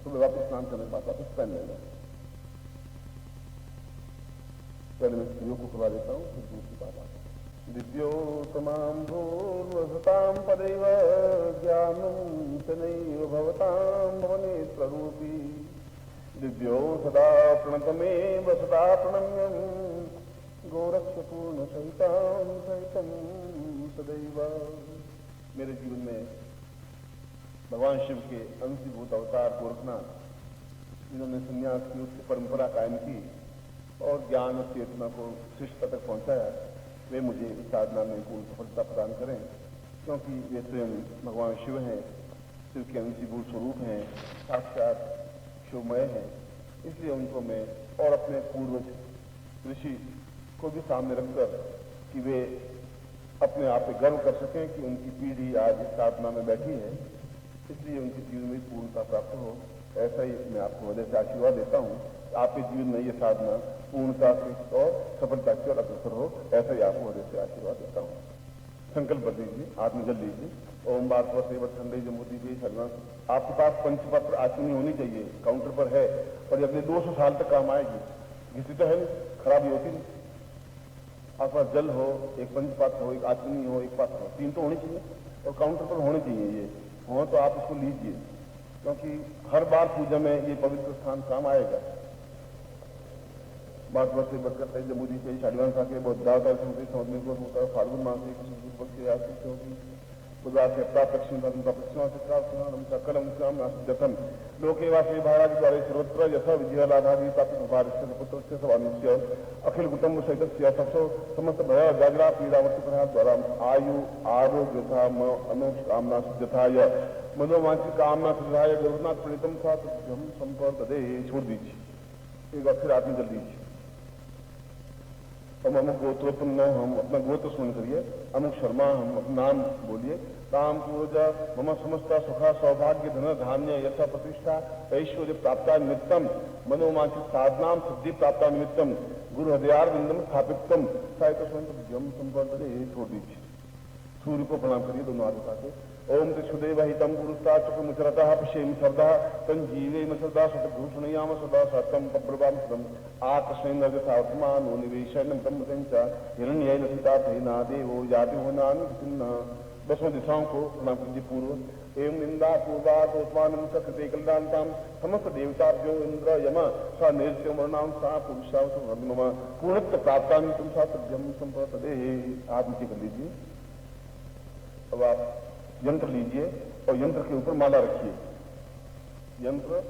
सुबह वापस स्नान करने के बाद वापस पहन लेना। पहले मैं स्त्रियों को करवा देता हूँ, फिर दूसरी बात आता है। दिव्यो तमाम भूर्वसताम पदैव ज्ञानम तनैव भवताम भवनेत्ररूपी दिव्यो सदा प्रणतमेव सदा प्रणम्यम गोरक्षपूर्ण सहिताम सहितम सदैव। मेरे जीवन में भगवान शिव के अंशीभूत अवतार गोरखनाथ, जिन्होंने संन्यास की उच्च परंपरा कायम की और ज्ञान और चेतना को शिष्टता तक पहुंचाया, वे मुझे इस साधना में पूर्ण सफलता प्रदान करें, क्योंकि वे स्वयं भगवान शिव हैं, शिव के अंशीभूत स्वरूप हैं, साक्षात शिवमय हैं। इसलिए उनको मैं और अपने पूर्वज ऋषि को भी सामने रखकर कि वे अपने आप पे गर्व कर सकें कि उनकी पीढ़ी आज इस साधना में बैठी है, इसलिए उनके जीवन में पूर्णता प्राप्त हो, ऐसा ही मैं आपको वजह से आशीर्वाद देता हूँ। आपके जीवन में ये साधना पूर्णता से और सफलता की ओर अग्रसर हो, ऐसा ही आपको वजह से आशीर्वाद देता हूँ। संकल्प कर लीजिए, हाथ में जल लीजिए। ओम बात ठंडे जमुदी जी हलवा। आपके पास पंचपत्र आचमनी होनी चाहिए, काउंटर पर है, और ये अगले 200 साल तक काम आएगी। किसी तो है नहीं, खराबी होती नहीं। आपके पास जल हो, एक पंचपात्र हो, एक आचमनी हो, एक पात्र हो, 3 तो होनी चाहिए, और काउंटर पर होने चाहिए। ये हो तो आप इसको लीजिए, क्योंकि हर बार पूजा में ये पवित्र स्थान काम आएगा। बात से बरकत जमुदी के शालिवान साके बौद्धावतार समझने को फाल्गुन मास बुधवार से प्राप्तम सकलम जतन लोकेवासी महाराज द्वारा सर्वत्र यथा विजय लाभादी प्राप्त पुत्र से सवानुष्य अखिल कुटुंब सहित सबसो समस्त भय जागरा पीड़ावर्त द्वारा आयु आरोग्य यथा अनोक्ष कामना सिद्धाय मनोवांछित कामना सिद्धाय गुरुनाथ प्रणीतम था हम संपर्क दे छोड़ दीजिए। एक बार फिर आत्म जल दीजिए। हम अमुक गोत्रोत्पन्न, हम अपना गोत्र स्मरण करिए। अमुक शर्मा, हम अपना नाम बोलिए। काम पूजा मम समस्ता सुखा सौभाग्य धन धान्य यथा प्रतिष्ठा ऐश्वर्य प्राप्ता निमित्तम मनोवांछित साधनाम सिद्धि प्राप्ता निमित्तम गुरु हृदयार बिंदम स्थापितम साहित्य स्वयं संपर्क छोड़ दीजिए। सूर्य को प्रणाम करिए दोनों हाथ उठा के। ओम त्रिशुदेव हितम पुरुषता चुकमुचरतः पश्येम श्रद्धा संजीवेम सदा सतभूषणयाम सदा सतम पप्रभाम सदम आत्मैनर्गसात्मान निवेशन तमृतंच हिरण्येन सीतार्थेना देवो जाति होनानि चिन्ह। 10 दिशाओं को प्रणाम कीजिए पूर्व। एवं निंदा पूर्वात ओस्मानम सकृते कल्याणताम समस्त देवताभ्यो इंद्र यम सा निर्त्य वर्णाम सा पुरुषा नम पूर्णत्व प्राप्तानि तुम सा सभ्यम संपदे। आप नीचे कर लीजिए। अब आप यंत्र लीजिए और यंत्र के ऊपर माला रखिए। यंत्र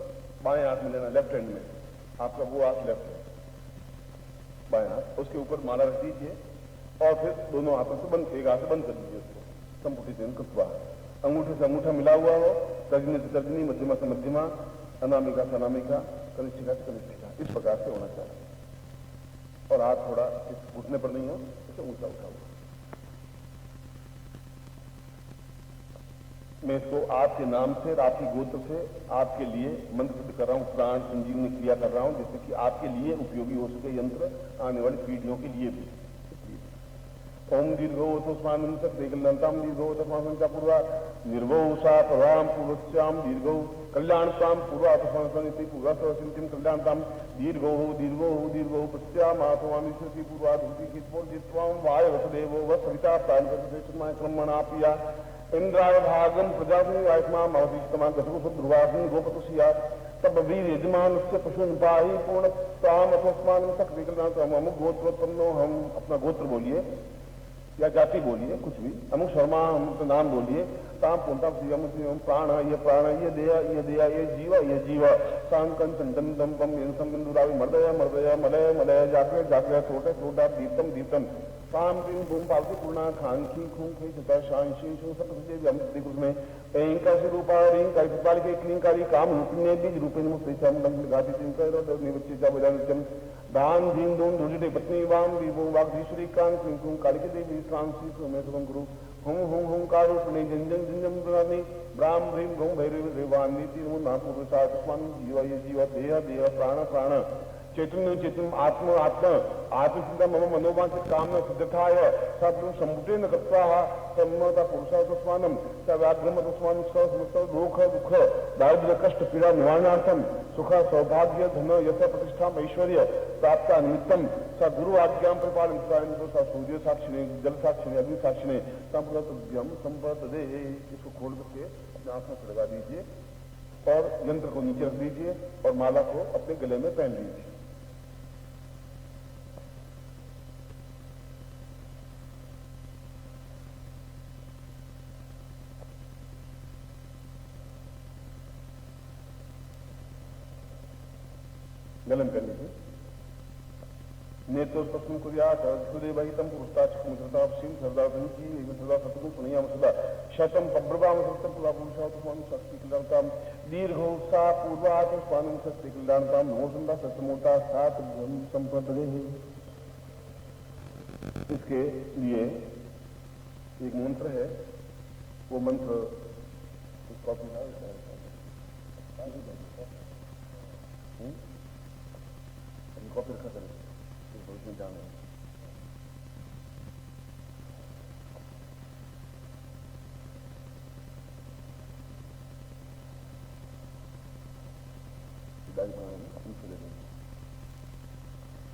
बाएं हाथ में लेना, लेफ्ट हैंड में, आपका वो हाथ लेफ्ट है, बाएं हाथ, उसके ऊपर माला रख दीजिए और फिर दोनों हाथों से बंद, एक हाथ से बंद कर दीजिए उसको। संपुटी से कृत्वा अंगूठे से अंगूठा मिला हुआ हो, तर्जनी से तर्जनी, मध्यमा से मध्यमा, अनामिका से अनामिका, कनिष्ठिका से कनिष्ठिका, इस प्रकार से होना चाहिए। और हाथ थोड़ा इस घुटने पर नहीं हो, इसे ऊंचा उठा हुआ। मैं इसको आपके नाम से, आपकी गोत्र से आपके लिए मंत्र सिद्ध कर रहा हूँ, प्राण संजीवनी क्रिया कर रहा हूँ, जिससे कि आपके लिए उपयोगी हो सके यंत्र आने वाली पीढ़ियों के लिए भी। ओम दीर्घो तस्मान दीर्घोताम पूर्वा निर्भो उषा प्रभाम पूर्वश्याम दीर्घो कल्याणताम पूर्वा पूर्वा सरसिंतिम कल्याणताम दीर्घो दीर्घो दीर्घो पश्याम आत्मानि पूर्वा धूति वाय वसुदेवो वसविता प्राणक्रमणा प्रिया इंद्राय भागम प्रजापति आयुष्मान अवधिष्ठमान ध्रुवाग्नि गोपतुषिया तब वीर यजमान से पशुन पाही पूर्ण ताम अथोस्मान सकल अमुक गोत्रोत्पन्नो। हम अपना गोत्र बोलिए या जाति बोलिए, कुछ भी। अमुक शर्मा, हम अपना नाम बोलिए। ताम पूर्णता प्राण, ये प्राण, ये देया, ये देया, ये जीव, ये जीव। सांकन चंदन दम्पम बिंदुरावि मर्दय मर्दय मलय मलय जाग्रह जाग्रह छोटे छोटा दीप्तम दीप्तम काम क्रीम भूम पालती पूर्णा खांखी खूंखी चिता शांशी में ऐंका से रूपा रींकारी पुष्पालिके क्लींकारी काम रूपिण्य बीज रूपिण मुक्तिम दान दीन दोन धुलिटे पत्नी वाम विभो वाग्धीश्वरी कांग क्लीं क्रूं कालिके देवी श्रांसी सुमेशम गुरु हुम हुम हुंकार रूपिणी जंजन जंजम दुरानी ब्राह्म ह्रीम गौ भैरव रेवान्विति महापुरुषात्मान जीव ये जीव देह देह प्राण प्राण चैतन्य चैतन्य आत्म आत्म आत्मचिंता मम मनोवांछित कामना सिद्धताय सब समुद्रेण गत्वा तन्मता पुरुषार्थस्मानं स व्याघ्रमतस्मानं समस्त रोग दुख दारिद्र्य कष्ट पीड़ा निवारणार्थम सुख सौभाग्य धन यश प्रतिष्ठा ऐश्वर्य प्राप्त निमित्तम स गुरु आज्ञा परिपालन स सूर्य साक्षिणे जल साक्षिणे अग्नि साक्षिणे संप्रतव्यम संप्रतदे। इसको खोल करके अपने आंखों से लगा दीजिए और यंत्र को नीचे रख दीजिए और माला को अपने गले में पहन लीजिए। गले में पहन लीजिए। नेत्रोस्पष्टं कुर्यात् सुदेवहितं पुरुषाक्षमुद्रतापसीं सर्वदासंची सदा सतगुण सुनयाम सदा शतं पब्रवाम सत्यं पुरापुरुषात्मानं शक्तिकलतां दीर्घो सा पूर्वात्मानं शक्तिकलतां नमोसंदा सत्समोता सात ब्रह्म संपदे। इसके लिए एक मंत्र है, वो मंत्र कॉपी रखा करें उसमें जाना है।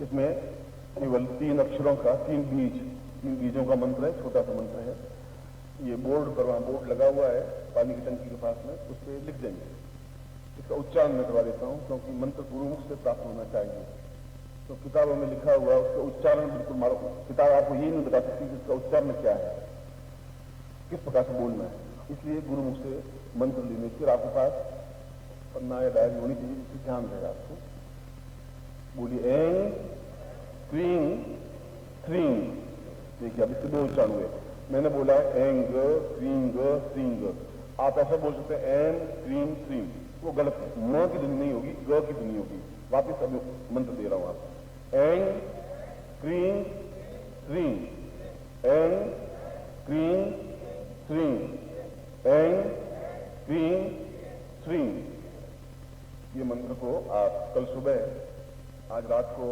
इसमें केवल 3 अक्षरों का 3 बीजों का मंत्र है, छोटा सा मंत्र है। ये बोर्ड पर वहां बोर्ड लगा हुआ है पानी की टंकी के पास में, उस पर लिख देंगे। इसका उच्चारण मैं करवा देता हूं क्योंकि मंत्र गुरुमुख से प्राप्त होना चाहिए। तो किताबों में लिखा हुआ उसका उच्चारण बिल्कुल मालूम, किताब आपको ये नहीं बता सकती कि इसका उच्चारण क्या है, किस प्रकार से बोलना है। इसलिए गुरुमुख से मंत्र लेने फिर आपके पास पन्ना या डायरी होनी चाहिए जिससे ध्यान रहेगा आपको। बोलिए एंग क्रीं क्रीं। देखिए अब इसके 2 उच्चारण हुए। मैंने बोला एंग क्रींग श्रींग, आप ऐसा बोल सकते हैं एंग क्रीं श्रीं, वो गलत है। म की ध्वनि नहीं होगी, ग की ध्वनि होगी। वापिस अभी मंत्र दे रहा हूं आपको। एंग क्रीं श्रीं, एंग क्रीं श्रीं, एंग क्रीं श्रीं। ये मंत्र को आप कल सुबह, आज रात को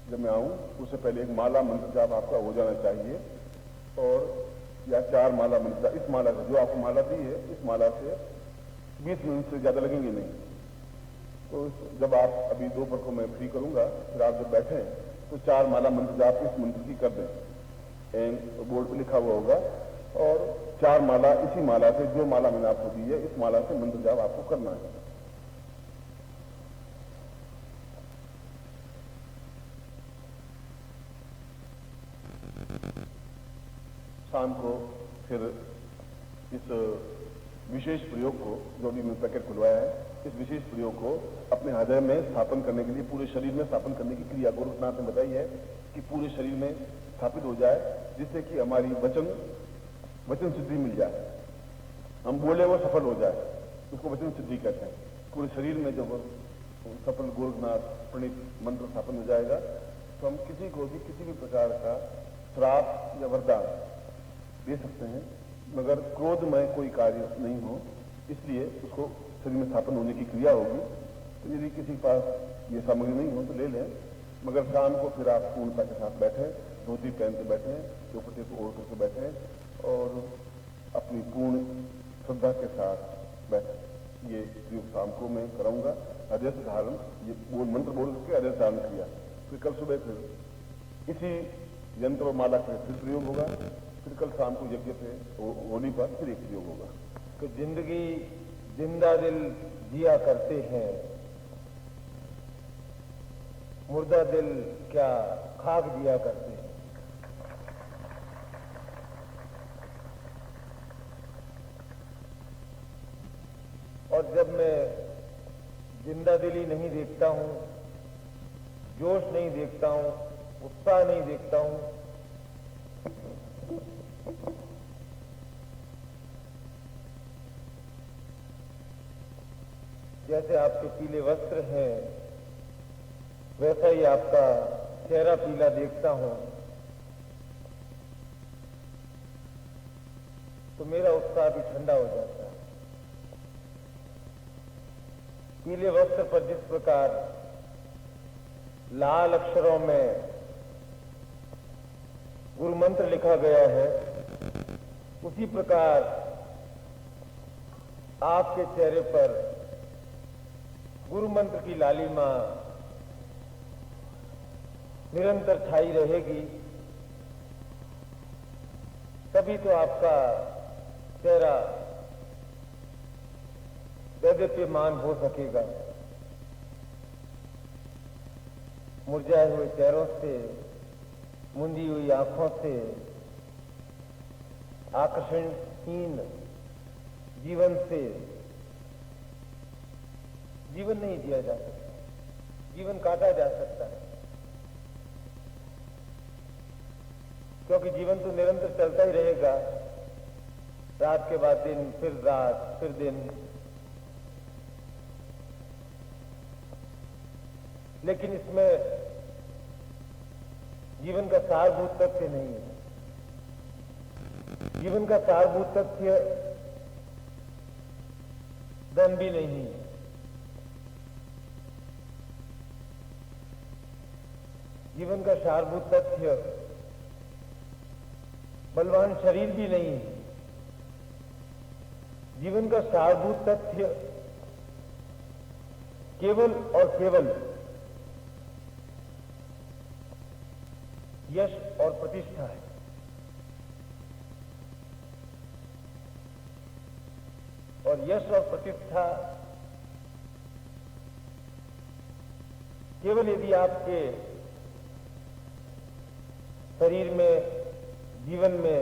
जब मैं आऊं उससे पहले एक माला मंत्र जाप आपका हो जाना चाहिए, और या 4 माला मंत्र। इस माला से जो आपको माला दी है, इस माला से 20 मिनट से ज्यादा लगेंगे नहीं। तो जब आप अभी दोपहर को मैं फ्री करूंगा, फिर आप जब बैठे तो 4 माला मंत्र जाप इस मंत्र की कर दें। एंड बोर्ड पे लिखा हुआ होगा, और 4 माला इसी माला से, जो माला मैंने आपको दी है इस माला से मंत्र जाप आपको करना है। शाम को फिर इस विशेष प्रयोग को, जो भी मैं पैकेट खुलवाया है, इस विशेष प्रयोग को अपने हृदय में स्थापन करने के लिए, पूरे शरीर में स्थापन करने की क्रिया गोरखनाथ ने बताई है कि पूरे शरीर में स्थापित हो जाए, जिससे कि हमारी वचन सिद्धि मिल जाए। हम बोले वो सफल हो जाए, उसको वचन सिद्धि कहते हैं। पूरे शरीर में जब सफल गोरखनाथ प्रणीत मंत्र स्थापन हो जाएगा तो हम किसी को भी किसी भी प्रकार का श्राप या वरदान दे सकते हैं, मगर क्रोधमय कोई कार्य नहीं हो, इसलिए उसको शरीर में स्थापन होने की क्रिया होगी। तो यदि किसी के पास ये सामग्री नहीं हो तो ले लें, मगर शाम को फिर आप पूर्णता के साथ बैठे, धोती पहन के बैठे, दुपट्टे को ओढ़ करके बैठे और अपनी पूर्ण श्रद्धा के साथ बैठे। ये प्रयोग शाम को मैं कराऊंगा। हृदय से धारण, ये बोल मंत्र बोल के हृदय धारण किया, फिर कल सुबह फिर इसी यंत्र और माला का फिर प्रयोग होगा, फिर कल शाम को यज्ञ पे होली पर फिर एक प्रयोग होगा। तो जिंदगी जिंदा दिल जिया करते हैं, मुर्दा दिल क्या खाक दिया करते हैं। और जब मैं जिंदा दिली नहीं देखता हूं, जोश नहीं देखता हूं, उत्साह नहीं देखता हूं, जैसे आपके पीले वस्त्र हैं वैसा ही आपका चेहरा पीला देखता हूं, तो मेरा उत्साह भी ठंडा हो जाता है। पीले वस्त्र पर जिस प्रकार लाल अक्षरों में गुरु मंत्र लिखा गया है, उसी प्रकार आपके चेहरे पर गुरु मंत्र की लालिमा निरंतर छाई रहेगी, तभी तो आपका चेहरा दैदीप्यमान हो सकेगा। मुरझाए हुए चेहरों से, मुंदी हुई आंखों से आकर्षणहीन जीवन से जीवन नहीं जिया जा सकता, जीवन काटा जा सकता है, क्योंकि जीवन तो निरंतर चलता ही रहेगा, रात के बाद दिन, फिर रात, फिर दिन। लेकिन इसमें जीवन का सारभूत तथ्य नहीं है। जीवन का सारभूत तथ्य धन भी नहीं है, जीवन का सारभूत तथ्य बलवान शरीर भी नहीं है। जीवन का सारभूत तथ्य केवल और केवल यश और प्रतिष्ठा है। और यश और प्रतिष्ठा केवल यदि आपके शरीर में, जीवन में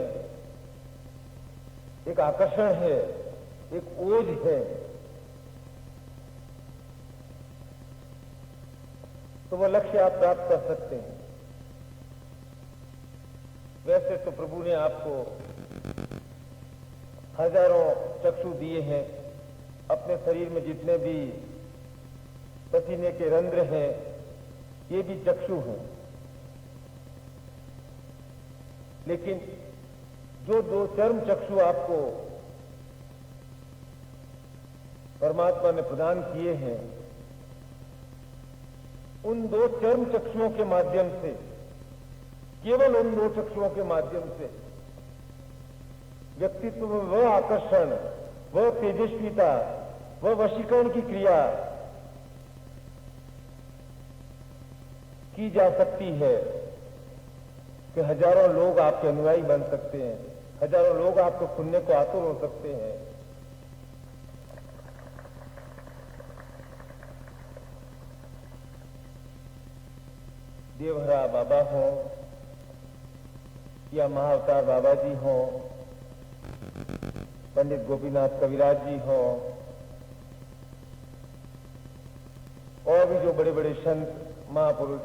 एक आकर्षण है, एक ओज है, तो वह लक्ष्य आप प्राप्त कर सकते हैं। वैसे तो प्रभु ने आपको हजारों चक्षु दिए हैं, अपने शरीर में जितने भी पसीने के रंध्र हैं, ये भी चक्षु हैं। लेकिन जो दो चर्म चक्षु आपको परमात्मा ने प्रदान किए हैं, उन दो चर्म चक्षुओं के माध्यम से, केवल उन दो चक्षुओं के माध्यम से व्यक्तित्व में वह आकर्षण, वह तेजस्विता, वह वशीकरण की क्रिया की जा सकती है कि हजारों लोग आपके अनुयायी बन सकते हैं, हजारों लोग आपको सुनने को आतुर हो सकते हैं। देवहरा बाबा हो या महाअवतार बाबा जी हो, पंडित गोपीनाथ कविराज जी हो, और भी जो बड़े बड़े संत महापुरुष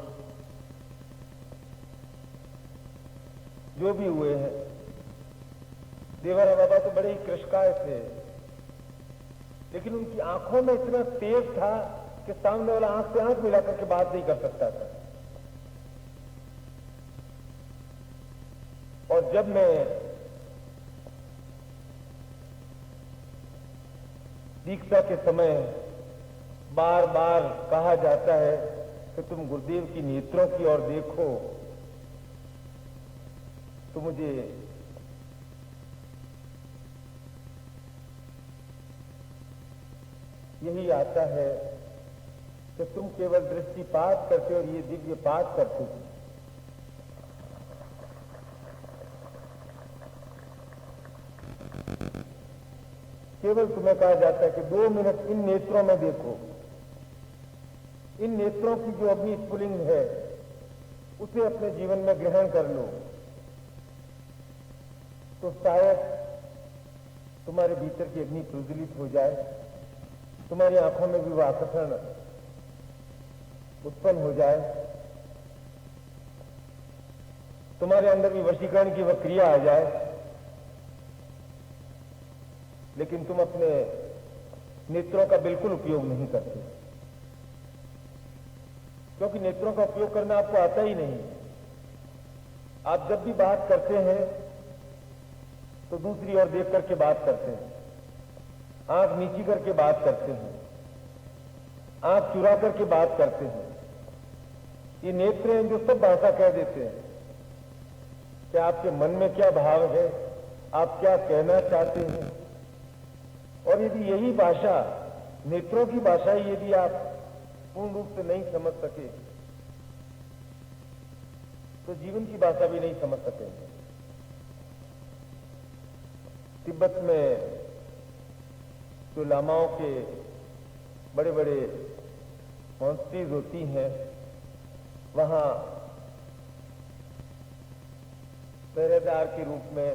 जो भी हुए हैं, देवहरा बाबा तो बड़े ही कृषकाय थे, लेकिन उनकी आंखों में इतना तेज था कि सामने वाला आंख से आंख मिलाकर के बात नहीं कर सकता था। और जब मैं दीक्षा के समय बार बार कहा जाता है कि तुम गुरुदेव की नेत्रों की ओर देखो, तो मुझे यही आता है कि तुम केवल दृष्टिपात करते हो और ये दिव्यपात करते हो। केवल तुम्हें कहा जाता है कि 2 मिनट इन नेत्रों में देखो, इन नेत्रों की जो अग्नि स्फुलिंग है उसे अपने जीवन में ग्रहण कर लो, तो शायद तुम्हारे भीतर की अग्नि प्रज्वलित हो जाए, तुम्हारी आंखों में भी वह आकर्षण उत्पन्न हो जाए, तुम्हारे अंदर भी वशीकरण की वह क्रिया आ जाए। लेकिन तुम अपने नेत्रों का बिल्कुल उपयोग नहीं करते, क्योंकि नेत्रों का उपयोग करना आपको आता ही नहीं। आप जब भी बात करते हैं तो दूसरी ओर देख करके बात करते हैं, आंख नीची करके बात करते हैं, आंख चुरा करके बात करते हैं, ये नेत्र हैं जो सब भाषा कह देते हैं कि आपके मन में क्या भाव है, आप क्या कहना चाहते हैं। और यदि यही भाषा, नेत्रों की भाषा ही यदि आप पूर्ण रूप से नहीं समझ सके तो जीवन की भाषा भी नहीं समझ सकेंगे। तिब्बत में जो लामाओं के बड़े बड़े मॉन्स्ट्रीज होती हैं, वहां पहरेदार के रूप में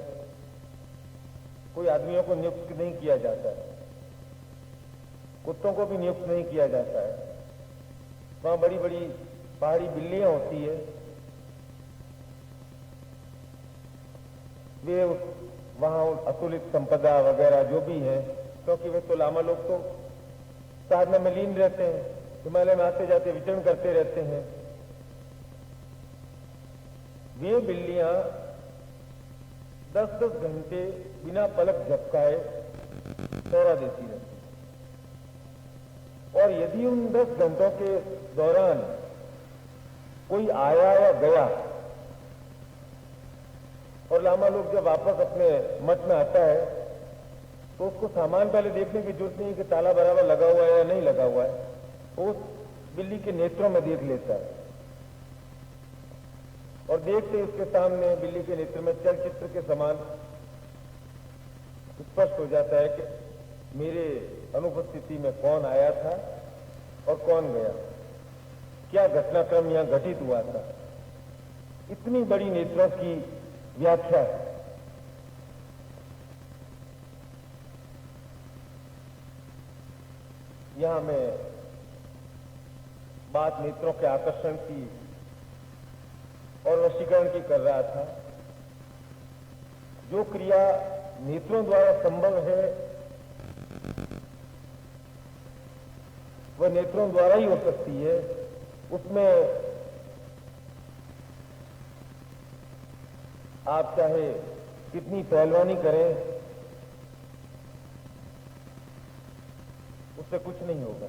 कोई आदमियों को नियुक्त नहीं किया जाता है, कुत्तों को भी नियुक्त नहीं किया जाता है। वहां बड़ी बड़ी पहाड़ी बिल्लियां होती है, वे वहां अतुलित संपदा वगैरह जो भी है, क्योंकि वे तो लामा लोग तो साधना में लीन रहते हैं, हिमालय में आते जाते विचरण करते रहते हैं। वे बिल्लियां 10-10 घंटे बिना पलक झपकाए पहरा देती रहती। और यदि उन 10 घंटों के दौरान कोई आया या गया और लामा लोग जब वापस अपने मठ में आता है तो उसको सामान पहले देखने की जरूरत नहीं कि ताला बराबर लगा हुआ है या नहीं लगा हुआ है, वो उस बिल्ली के नेत्रों में देख लेता है। और देखते ही उसके सामने बिल्ली के नेत्र में चलचित्र के समान स्पष्ट हो जाता है कि मेरे अनुपस्थिति में कौन आया था और कौन गया, क्या घटनाक्रम यहां घटित हुआ था। इतनी बड़ी नेत्रों की व्याख्या है। यहां मैं बात नेत्रों के आकर्षण की और वशीकरण की कर रहा था। जो क्रिया नेत्रों द्वारा संभव है वह नेत्रों द्वारा ही हो सकती है। उसमें आप चाहे कितनी पहलवानी करें, उससे कुछ नहीं होगा।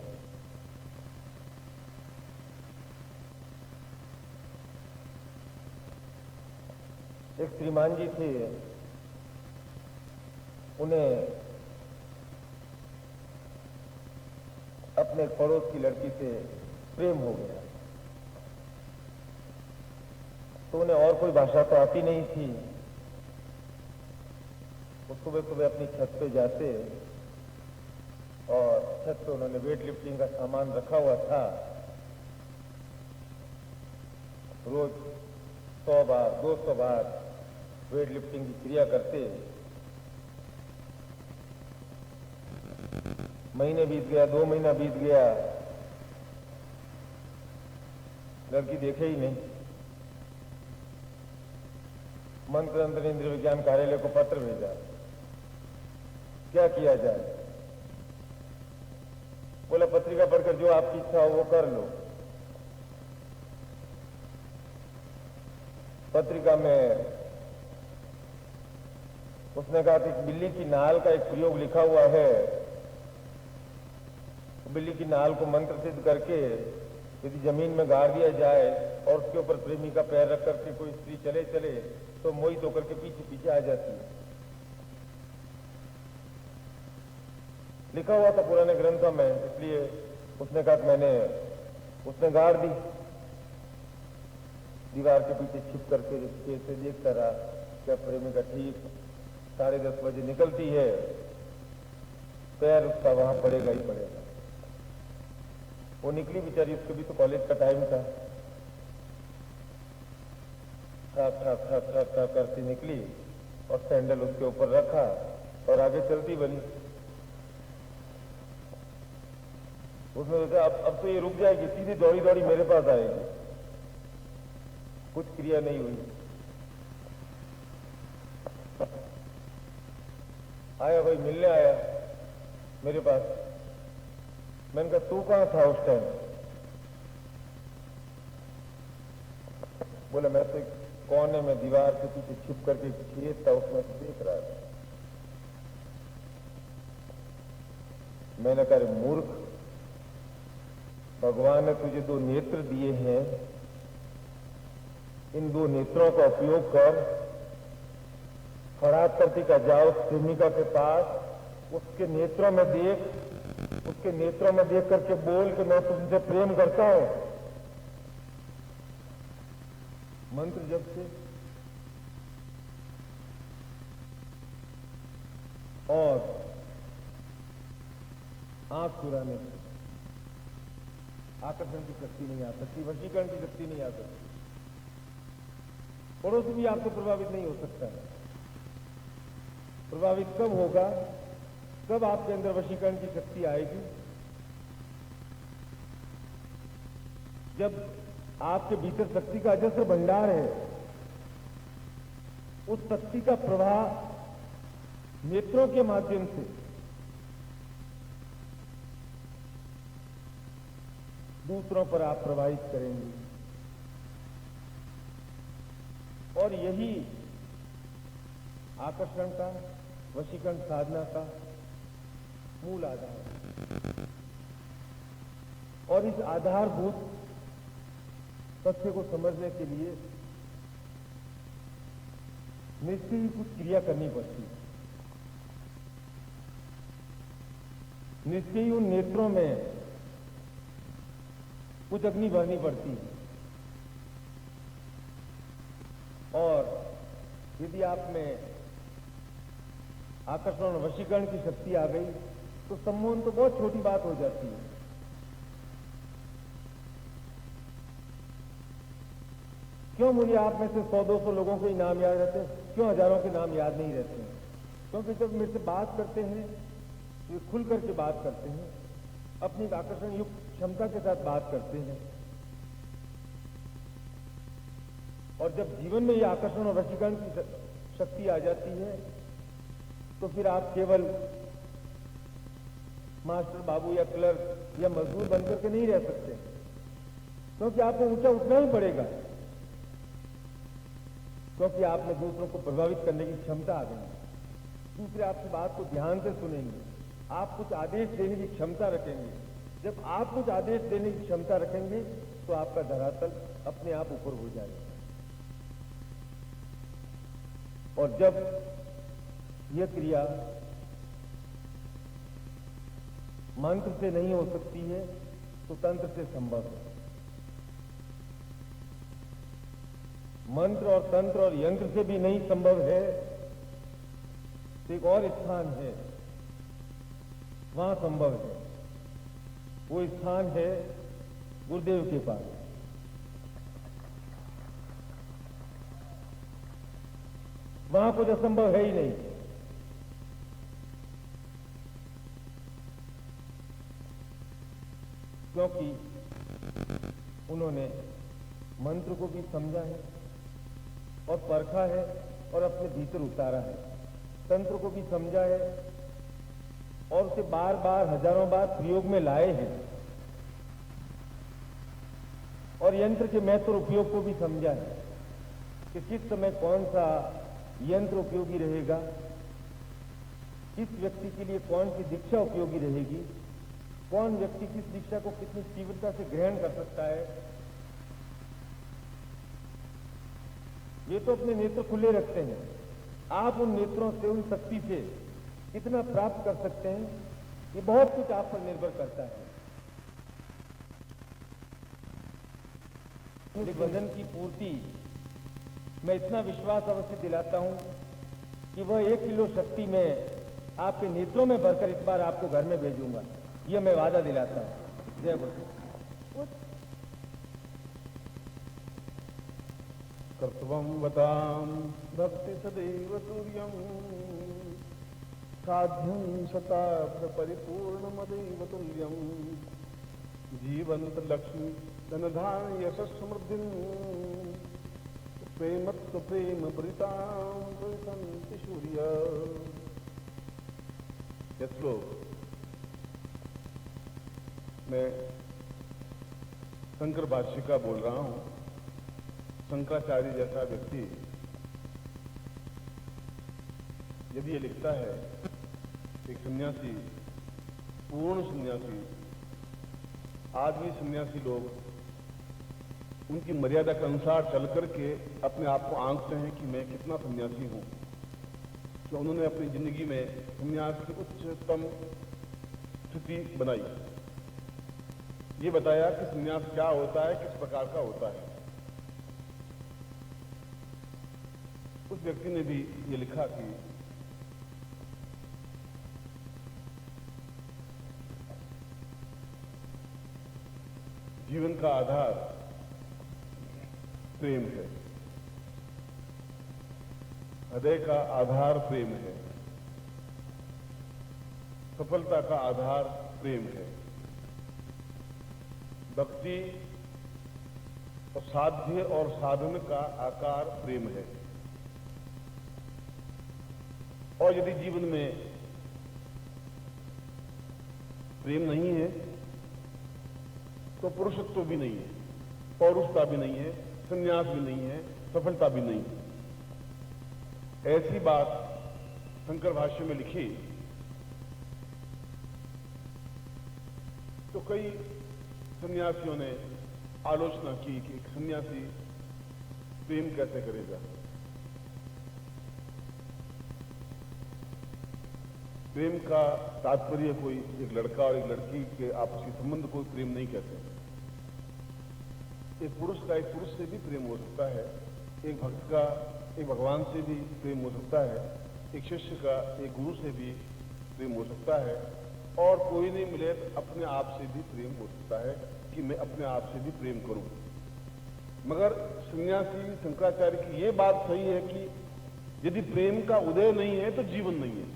एक श्रीमान जी थे, उन्हें अपने पड़ोस की लड़की से प्रेम हो गया, तो उन्हें और कोई भाषा तो आती नहीं थी। वो सुबह सुबह अपनी छत पे जाते और छत पे उन्होंने वेट लिफ्टिंग का सामान रखा हुआ था। रोज 100 बार 200 बार वेट लिफ्टिंग की क्रिया करते। महीने बीत गया, 2 महीना बीत गया, लड़की देखे ही नहीं। मंत्र अंतर इंद्रिय विज्ञान कार्यालय को पत्र भेजा, क्या किया जाए। बोला पत्रिका पढ़कर जो आपकी इच्छा हो वो कर लो। पत्रिका में उसने कहा कि बिल्ली की नाल का एक प्रयोग लिखा हुआ है, बिल्ली की नाल को मंत्र सिद्ध करके यदि जमीन में गाड़ दिया जाए और उसके ऊपर प्रेमी का पैर रख करके कोई स्त्री चले चले तो मोहित होकर के पीछे पीछे आ जाती है। लिखा हुआ था पुराने ग्रंथों में, इसलिए उसने कहा कि उसने गाड़ दी। दीवार के पीछे छिप करके से देखता रहा, क्या प्रेमिका ठीक 10:30 बजे निकलती है, पैर उसका वहां पड़ेगा ही पड़ेगा। वो निकली बेचारी, उसके भी तो कॉलेज का टाइम था। ठक ठक ठक ठक ठक करती निकली और सैंडल उसके ऊपर रखा और आगे चलती बनी। उसने सोचा अब तो ये रुक जाएगी, सीधी दौड़ी दौड़ी मेरे पास आएगी। कुछ क्रिया नहीं हुई। आया भाई, मिलने आया मेरे पास। मैंने कहा तू कहां था उस टाइम? बोला मैं तो कोने में दीवार के पीछे छिप करके खेत था उसमें से देख रहा था। मैंने कहा मूर्ख, भगवान ने तुझे 2 नेत्र दिए हैं, इन दो नेत्रों का उपयोग कर फरात करती का जाओ प्रेमिका के पास, उसके नेत्रों में देख करके बोल कि मैं तुमसे प्रेम करता हूं। मंत्र जब से और आंख चुराने से आकर्षण की शक्ति नहीं आ सकती, वशीकरण की शक्ति नहीं आ सकती। पड़ोस भी आपसे प्रभावित नहीं हो सकता है। प्रभावित कब होगा, कब आपके अंदर वशीकरण की शक्ति आएगी? जब आपके भीतर शक्ति का अजस्र भंडार है, उस शक्ति का प्रवाह नेत्रों के माध्यम से दूसरों पर आप प्रवाहित करेंगे। और यही आकर्षण का, वशीकरण साधना का मूल आधार है। और इस आधारभूत तथ्य को समझने के लिए निश्चय ही कुछ क्रिया करनी पड़ती है। निश्चय ही उन नेत्रों में कुछ अग्नि भरनी पड़ती है। और यदि आप में आकर्षण और वशीकरण की शक्ति आ गई तो सम्मोहन तो बहुत छोटी बात हो जाती है। क्यों मुझे आप में से 100-200 लोगों के नाम याद रहते हैं, क्यों हजारों के नाम याद नहीं रहते हैं? क्योंकि जब मेरे से बात करते हैं तो खुल करके बात करते हैं, अपनी आकर्षण युक्त क्षमता के साथ बात करते हैं। और जब जीवन में ये आकर्षण और वशीकरण की शक्ति आ जाती है तो फिर आप केवल मास्टर बाबू या क्लर्क या मजदूर बनकर के नहीं रह सकते, क्योंकि आपको ऊंचा उठना ही पड़ेगा, क्योंकि आप में दूसरों को प्रभावित करने की क्षमता आ गई। दूसरे आपकी बात को ध्यान से सुनेंगे, आप कुछ आदेश देने की क्षमता रखेंगे। जब आप कुछ आदेश देने की क्षमता रखेंगे तो आपका धरातल अपने आप ऊपर हो जाएगा। और जब यह क्रिया मंत्र से नहीं हो सकती है तो तंत्र से संभव है। मंत्र और तंत्र और यंत्र से भी नहीं संभव है तो एक और स्थान है, वहां संभव है। वो स्थान है गुरुदेव के पास। वहां कुछ असंभव है ही नहीं। क्योंकि उन्होंने मंत्र को भी समझा है और परखा है और अपने भीतर उतारा है। तंत्र को भी समझा है और उसे बार बार हजारों बार प्रयोग में लाए हैं। और यंत्र के महत्व और उपयोग को भी समझा है कि किस समय कौन सा यंत्र उपयोगी रहेगा, किस व्यक्ति के लिए कौन सी दीक्षा उपयोगी रहेगी, कौन व्यक्ति किस दीक्षा को कितनी तीव्रता से ग्रहण कर सकता है। ये तो अपने नेत्र खुले रखते हैं। आप उन नेत्रों से, उन शक्ति से कितना प्राप्त कर सकते हैं, ये बहुत कुछ आप पर निर्भर करता है। निबंधन की पूर्ति मैं इतना विश्वास अवश्य दिलाता हूं कि वह 1 किलो शक्ति में आपके नेत्रों में भरकर इस बार आपको घर में भेजूंगा, यह मैं वादा दिलाता हूं। जय गुरु। कर्तव्यं वदाम भक्ति सदैव तुर्यं साध्यं शताब्द परिपूर्णमदैव तुल्यं जीवंत लक्ष्मी धनधान यशस् समृद्धिं प्रेमत्व प्रेम परितां परिसन्ति सूर्य। यह श्लोक मैं शंकर भाष्य का बोल रहा हूं। शंकराचार्य जैसा व्यक्ति यदि ये लिखता है, एक सन्यासी, पूर्ण सन्यासी, आदमी सन्यासी लोग उनकी मर्यादा के अनुसार चल करके अपने आप को आंकते हैं कि मैं कितना सन्यासी हूं। तो उन्होंने अपनी जिंदगी में सन्यास की उच्चतम स्थिति बनाई। ये बताया कि सन्यास क्या होता है, किस प्रकार का होता है। उस व्यक्ति ने भी ये लिखा कि जीवन का आधार प्रेम है, हृदय का आधार प्रेम है, सफलता का आधार प्रेम है, भक्ति और साध्य और साधन का आकार प्रेम है। और यदि जीवन में प्रेम नहीं है तो पुरुषत्व भी नहीं है, पौरुषता भी नहीं है, संन्यास भी नहीं है, सफलता भी नहीं है। ऐसी बात शंकर भाष्य में लिखी तो कई सन्यासियों ने आलोचना की कि एक सन्यासी प्रेम कैसे करेगा। प्रेम का तात्पर्य कोई एक लड़का और एक लड़की के आपसी संबंध को प्रेम नहीं कहते। एक पुरुष का एक पुरुष से भी प्रेम हो सकता है, एक भक्त का एक भगवान से भी प्रेम हो सकता है, एक शिष्य का एक गुरु से भी प्रेम हो सकता है, और कोई नहीं मिले तो अपने आप से भी प्रेम हो सकता है कि मैं अपने आप से भी प्रेम करूं। मगर सन्यासी शंकराचार्य की यह बात सही है कि यदि प्रेम का उदय नहीं है तो जीवन नहीं है।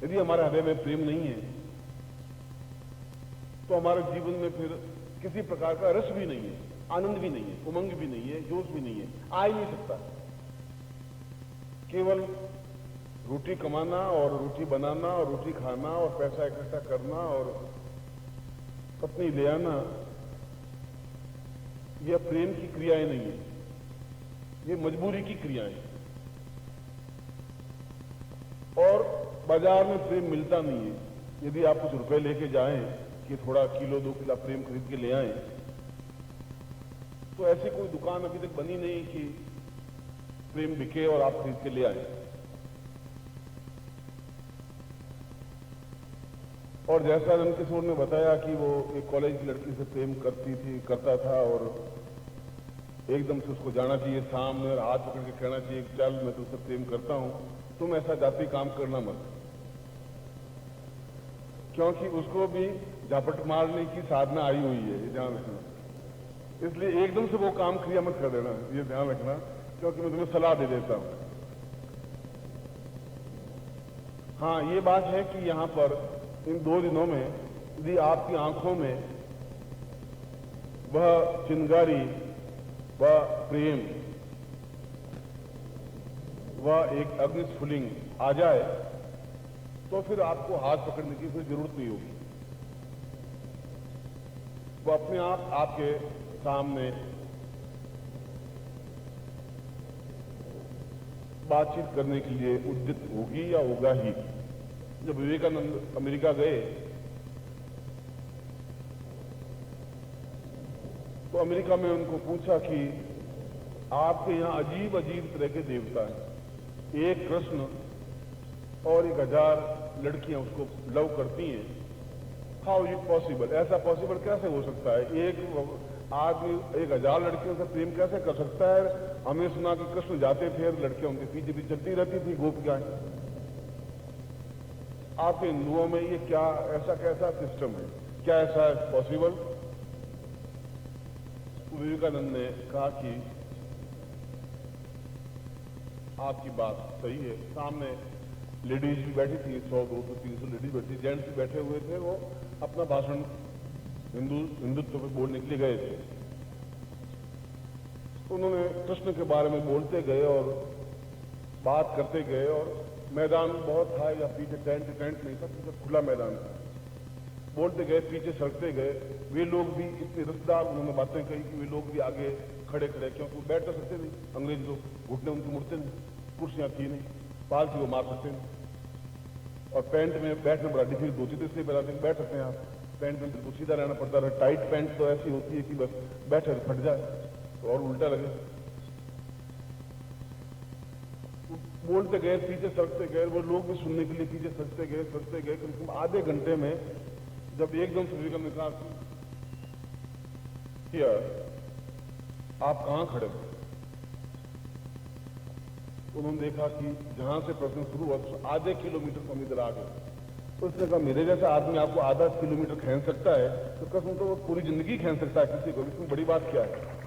यदि हमारे हृदय में प्रेम नहीं है तो हमारे जीवन में फिर किसी प्रकार का रस भी नहीं है, आनंद भी नहीं है, उमंग भी नहीं है, जोश भी नहीं है, आ ही नहीं सकता। केवल रोटी कमाना और रोटी बनाना और रोटी खाना और पैसा इकट्ठा करना और पत्नी ले आना, यह प्रेम की क्रियाएं नहीं है, ये मजबूरी की क्रियाएं। और बाजार में प्रेम मिलता नहीं है। यदि आप कुछ रुपए लेके जाएं कि थोड़ा किलो 2 किलो प्रेम खरीद के ले आएं, तो ऐसी कोई दुकान अभी तक बनी नहीं कि प्रेम बिके और आप खरीद के ले आए। और जैसा नंदकिशोर ने बताया कि वो एक कॉलेज की लड़की से प्रेम करता था और एकदम से उसको जाना चाहिए सामने और हाथ पकड़ के कहना चाहिए चल मैं तुझसे प्रेम करता हूं, तुम ऐसा जाति काम करना मत, क्योंकि उसको भी झापट मारने की साधना आई हुई है, ये ध्यान रखना। इसलिए एकदम से वो काम क्रिया मत कर देना, ये ध्यान रखना, क्योंकि मैं तुम्हें सलाह दे देता हूं। हाँ, ये बात है कि यहां पर इन 2 दिनों में यदि आपकी आंखों में वह चिंगारी, वह प्रेम, वह एक अग्निस्फुलिंग आ जाए तो फिर आपको हाथ पकड़ने की फिर जरूरत नहीं होगी। वो अपने आप आपके सामने बातचीत करने के लिए उद्यत होगी या होगा ही। जब विवेकानंद अमेरिका गए तो अमेरिका में उनको पूछा कि आपके यहां अजीब अजीब तरह के देवता हैं, एक कृष्ण और 1000 लड़कियां उसको लव करती हैं, हाउ इज इट पॉसिबल, ऐसा पॉसिबल कैसे हो सकता है, एक आदमी 1000 लड़कियों से प्रेम कैसे कर सकता है। हमने सुना कि कृष्ण जाते थे, लड़कियां उनके पीछे भी चलती रहती थी, गोपिकाएं। आपके हिंदुओं में ये क्या ऐसा कैसा सिस्टम है, क्या ऐसा है पॉसिबल। विवेकानंद ने कहा कि आपकी बात सही है। सामने लेडीज भी बैठी थी, 100, 200, 300 लेडीज बैठी, जेंट्स भी बैठे हुए थे। वो अपना भाषण हिंदुत्व पे बोलने के लिए गए थे। उन्होंने कृष्ण के बारे में बोलते गए और बात करते गए, और मैदान बहुत था, या पीछे टेंट नहीं था, पीछे खुला मैदान था। बोलते गए, पीछे सड़कते गए। वे लोग भी इतने रसदार उन्होंने बातें कही कि वे लोग भी आगे खड़े, क्योंकि वो बैठ तो सकते नहीं, अंग्रेज लोग घुटने उनके मुड़ते नहीं, कुर्सियां थी नहीं, पाल थी वो मार सकते नहीं, और पैंट में बैठना बड़ा डिफिकल्ट होती थी, इसलिए बैठ सकते हैं आप। पैंट में बिल्कुल सीधा रहना पड़ता है। टाइट पैंट तो ऐसी होती है कि बस बैठे फट जाए तो और उल्टा लगे। बोलते गए, पीछे सड़कते गए, वो लोग भी सुनने के लिए पीछे सड़कते गए कम से कम आधे घंटे में जब एकदम से विक्रम ने कहा कि आप कहां खड़े थे, उन्होंने देखा कि जहां से प्रश्न शुरू हुआ तो आधे किलोमीटर से हम इधर आ गए। तो उसने कहा मेरे जैसा आदमी आपको आधा किलोमीटर खींच सकता है तो कसम तो वो पूरी जिंदगी खींच सकता है किसी को, इसमें बड़ी बात क्या है।